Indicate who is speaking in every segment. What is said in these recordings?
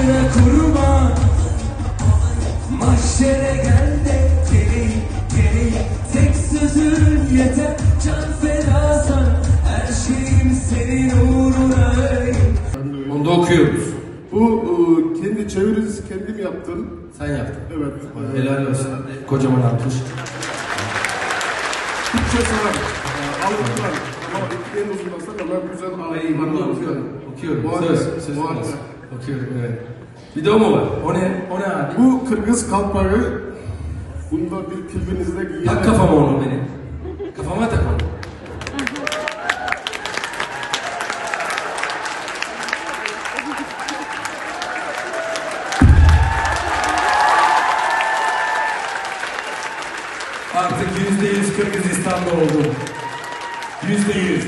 Speaker 1: aşkına kurban. Mahşere gel de geleyim, tek sözün yeter, can feda sana, her şeyim senin uğruna öleyim. Onu da okuyoruz.
Speaker 2: Bu kendi çevirisi kendim yaptım.
Speaker 1: Sen yaptın.
Speaker 2: Evet.
Speaker 1: Helal olsun. Kocaman alkış.
Speaker 2: Türkçe sanat. Algılar. Ama en uzun basar ama güzel
Speaker 1: Okuyorum.
Speaker 2: Muharrem.
Speaker 1: Söz okuyorum, evet. Bir de o mu var? O ne abi?
Speaker 2: Bu Kırgız kalpağı. Bunda bir klibinizde giyen...
Speaker 1: Tak kafama onu benim. Kafama tak onu. Artık %100 Kırgızistan'da oldum. %100.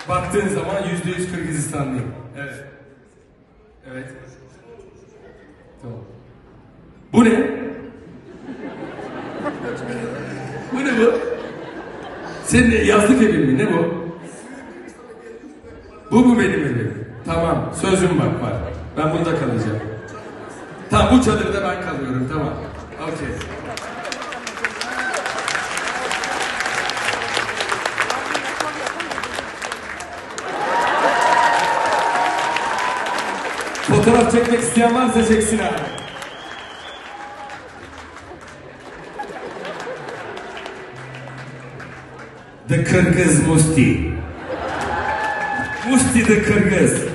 Speaker 1: Baktığın zaman %100 Kırgızistanlıyım. Evet. Evet. Tamam. Bu ne? Bu ne bu? Senin yazlık evin mi? Ne bu? Bu mu benim evim? Tamam. Sözüm var. Ben burada kalacağım. Tamam, bu çadırda ben kalıyorum. Tamam. Okey. Fotoğraf çekmek isteyen varsa çeksin abi. The Kırgız Musti. Musti the Kırgız.